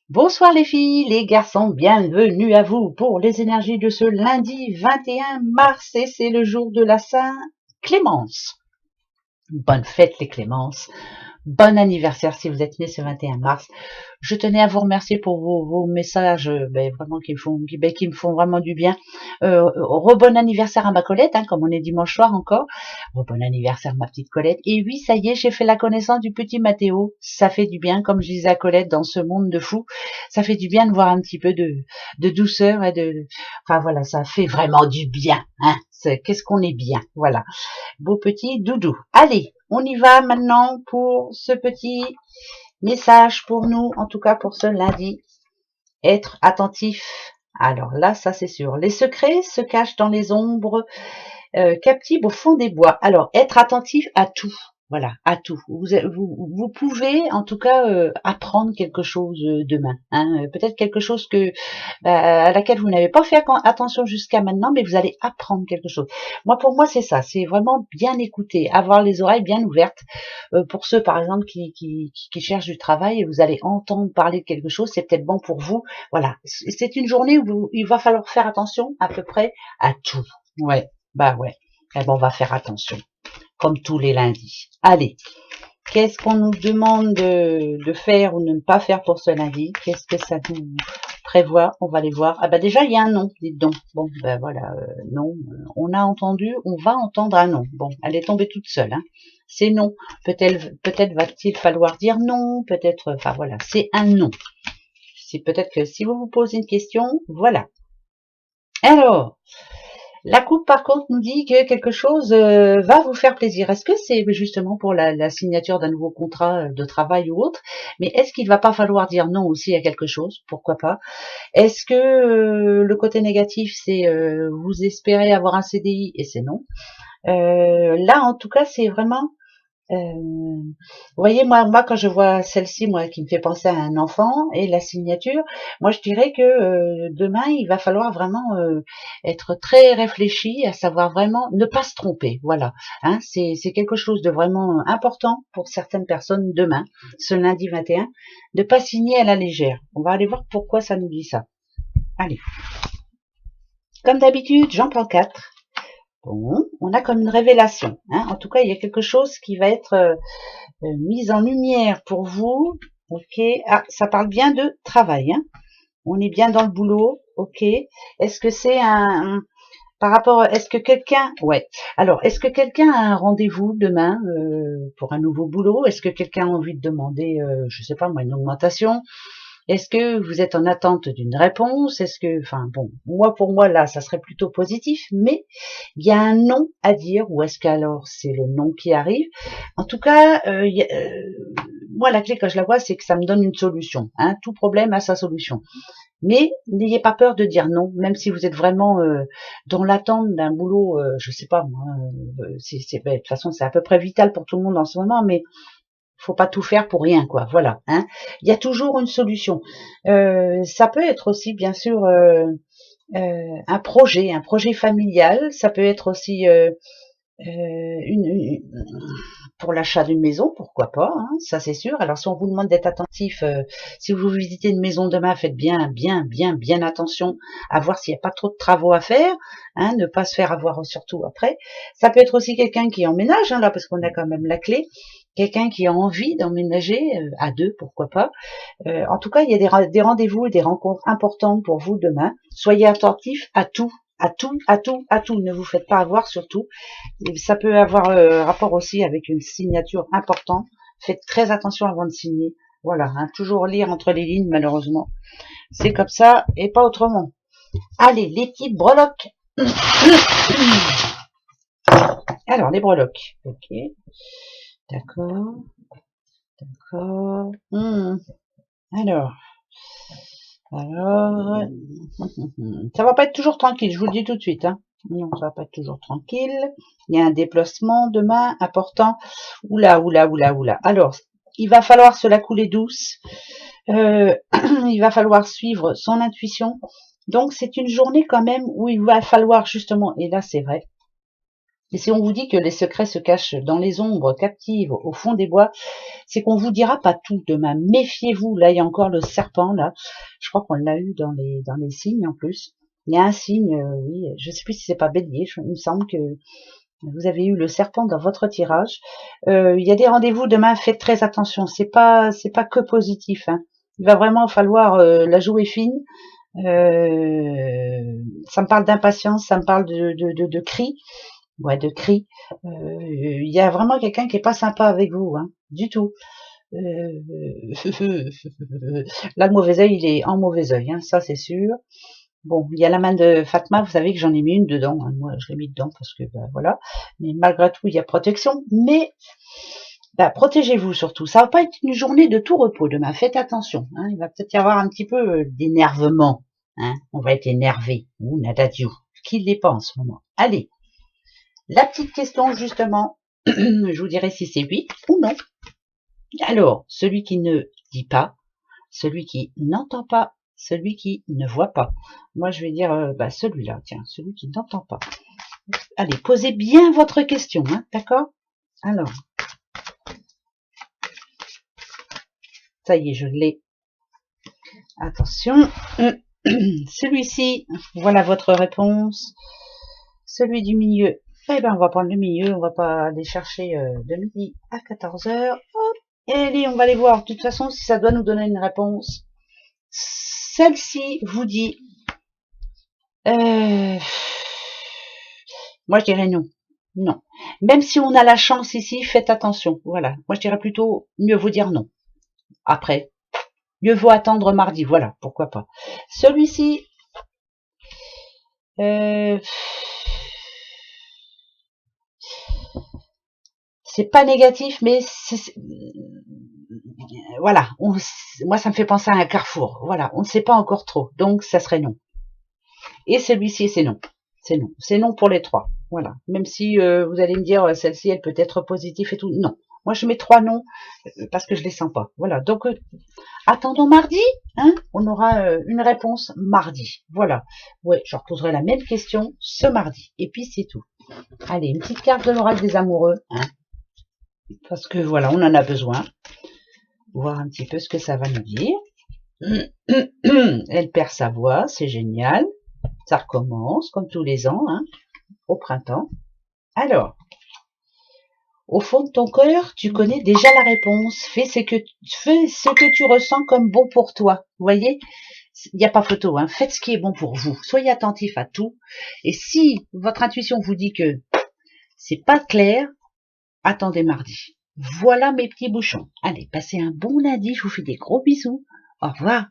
Bonsoir les filles, les garçons, bienvenue à vous pour les énergies de ce lundi 21 mars et c'est le jour de la Saint-Clémence. Bonne fête les Clémences, bon anniversaire si vous êtes né ce 21 mars. Je tenais à vous remercier pour vos messages vraiment qui me font vraiment du bien. Rebon anniversaire à ma Colette, comme on est dimanche soir encore. Rebon anniversaire ma petite Colette. Et oui, ça y est, j'ai fait la connaissance du petit Mathéo. Ça fait du bien, comme je disais à Colette, dans ce monde de fous. Ça fait du bien de voir un petit peu de douceur et enfin voilà, ça fait vraiment du bien. Qu'est-ce qu'on est bien, voilà. Beau petit doudou. Allez, on y va maintenant pour ce petit message pour nous, en tout cas pour ce lundi. Être attentif. Alors là, ça c'est sûr. Les secrets se cachent dans les ombres, captives au fond des bois. Alors, être attentif à tout. Voilà, à tout. Vous pouvez en tout cas apprendre quelque chose demain. Peut-être quelque chose à laquelle vous n'avez pas fait attention jusqu'à maintenant, mais vous allez apprendre quelque chose. Pour moi, c'est ça. C'est vraiment bien écouter, avoir les oreilles bien ouvertes. Pour ceux, par exemple, qui cherchent du travail, et vous allez entendre parler de quelque chose, c'est peut-être bon pour vous. Voilà, c'est une journée où il va falloir faire attention à peu près à tout. Ouais, ouais. Eh ben, on va faire attention, comme tous les lundis. Allez, qu'est-ce qu'on nous demande de faire ou de ne pas faire pour ce lundi? Qu'est-ce que ça nous prévoit? On va aller voir. Ah bah déjà, il y a un nom, dites donc. Bon, ben voilà, non. On a entendu, on va entendre un nom. Bon, elle est tombée toute seule. C'est non. Peut-être va-t-il falloir dire non. Peut-être, enfin voilà, c'est un non. C'est peut-être que si vous vous posez une question, voilà. Alors, la coupe, par contre, nous dit que quelque chose va vous faire plaisir. Est-ce que c'est justement pour la signature d'un nouveau contrat de travail ou autre? Mais est-ce qu'il va pas falloir dire non aussi à quelque chose? Pourquoi pas? Est-ce que le côté négatif, c'est vous espérez avoir un CDI et c'est non? Là, en tout cas, c'est vraiment vous voyez, moi, quand je vois celle-ci, moi, qui me fait penser à un enfant et la signature, moi, je dirais que demain, il va falloir vraiment être très réfléchi, à savoir vraiment ne pas se tromper. Voilà, c'est quelque chose de vraiment important pour certaines personnes demain, ce lundi 21, de pas signer à la légère. On va aller voir pourquoi ça nous dit ça. Allez, comme d'habitude, j'en prends 4. Bon, on a comme une révélation. En tout cas, il y a quelque chose qui va être mise en lumière pour vous. Ok. Ah, ça parle bien de travail. On est bien dans le boulot. Ok. Est-ce que c'est par rapport, est-ce que quelqu'un, ouais. Alors, est-ce que quelqu'un a un rendez-vous demain pour un nouveau boulot? Est-ce que quelqu'un a envie de demander, je sais pas moi, une augmentation? Est-ce que vous êtes en attente d'une réponse? Est-ce que, enfin bon, pour moi là, ça serait plutôt positif, mais il y a un non à dire, ou est-ce qu'alors c'est le non qui arrive? En tout cas, moi la clé quand je la vois, c'est que ça me donne une solution. Tout problème a sa solution. Mais n'ayez pas peur de dire non, même si vous êtes vraiment dans l'attente d'un boulot, je sais pas moi. De toute façon, c'est à peu près vital pour tout le monde en ce moment, mais faut pas tout faire pour rien, quoi. Voilà. Il y a toujours une solution. Ça peut être aussi, bien sûr, un projet familial. Ça peut être aussi pour l'achat d'une maison, pourquoi pas, ça c'est sûr. Alors si on vous demande d'être attentif, si vous visitez une maison demain, faites bien attention à voir s'il n'y a pas trop de travaux à faire, ne pas se faire avoir surtout après. Ça peut être aussi quelqu'un qui emménage, là, parce qu'on a quand même la clé. Quelqu'un qui a envie d'emménager à deux, pourquoi pas. En tout cas, il y a des rendez-vous et des rencontres importantes pour vous demain. Soyez attentifs à tout, à tout, à tout, à tout. Ne vous faites pas avoir surtout. Ça peut avoir rapport aussi avec une signature importante. Faites très attention avant de signer. Voilà, toujours lire entre les lignes, malheureusement. C'est comme ça et pas autrement. Allez, les petites breloques. Alors, les breloques. Ok. D'accord. D'accord. Alors, ça va pas être toujours tranquille, je vous le dis tout de suite. Non, ça va pas être toujours tranquille. Il y a un déplacement demain important. Oula. Alors, il va falloir se la couler douce. Il va falloir suivre son intuition. Donc, c'est une journée quand même où il va falloir justement, et là c'est vrai, Et si on vous dit que les secrets se cachent dans les ombres captives, au fond des bois, c'est qu'on vous dira pas tout demain. Méfiez-vous. Là, il y a encore le serpent, là. Je crois qu'on l'a eu dans les signes, en plus. Il y a un signe, oui, je sais plus si c'est pas bélier, il me semble que vous avez eu le serpent dans votre tirage. Il y a des rendez-vous demain, faites très attention. C'est pas que positif, hein. Il va vraiment falloir la jouer fine. Ça me parle d'impatience, ça me parle de cris. Ouais, de cris. Il y a vraiment quelqu'un qui est pas sympa avec vous, hein, du tout. Là, le mauvais œil, il est en mauvais œil, hein, ça c'est sûr. Bon, il y a la main de Fatma, vous savez que j'en ai mis une dedans, hein, moi je l'ai mis dedans parce que, ben, voilà. Mais malgré tout, il y a protection, mais ben, protégez-vous surtout. Ça va pas être une journée de tout repos demain, faites attention, hein. Il va peut-être y avoir un petit peu d'énervement, hein. On va être énervé, ou nadadiou, qui l'est pas en ce moment. Allez, la petite question justement, je vous dirai si c'est oui ou non. Alors, celui qui ne dit pas, celui qui n'entend pas, celui qui ne voit pas. Moi, je vais dire bah, celui-là, tiens, celui qui n'entend pas. Allez, posez bien votre question, hein, d'accord? Alors, ça y est, je l'ai. Attention, celui-ci, voilà votre réponse. Celui du milieu, eh ben, on va prendre le milieu, on va pas aller chercher de midi à 14h. Hop, et allez, on va aller voir, de toute façon, si ça doit nous donner une réponse. Celle-ci vous dit, moi je dirais non. Non. Même si on a la chance ici, faites attention. Voilà. Moi je dirais plutôt mieux vous dire non. Après, mieux vaut attendre mardi. Voilà, pourquoi pas. Celui-ci, c'est pas négatif, mais voilà. Moi ça me fait penser à un carrefour. Voilà, on ne sait pas encore trop, donc ça serait non. Et celui-ci, c'est non. C'est non. C'est non pour les trois. Voilà. Même si vous allez me dire, celle-ci, elle peut être positive et tout. Non. Moi, je mets 3 noms parce que je les sens pas. Voilà. Donc, attendons mardi. Hein, on aura une réponse mardi. Voilà. Ouais, je reposerai la même question ce mardi. Et puis, c'est tout. Allez, une petite carte de l'oracle des amoureux. Hein, parce que, voilà, on en a besoin. Voir un petit peu ce que ça va nous dire. Elle perd sa voix. C'est génial. Ça recommence, comme tous les ans, hein, au printemps. Alors, au fond de ton cœur, tu connais déjà la réponse. Fais ce que tu ressens comme bon pour toi. Vous voyez, il n'y a pas photo, hein. Faites ce qui est bon pour vous. Soyez attentif à tout. Et si votre intuition vous dit que c'est pas clair, attendez mardi. Voilà mes petits bouchons. Allez, passez un bon lundi. Je vous fais des gros bisous. Au revoir.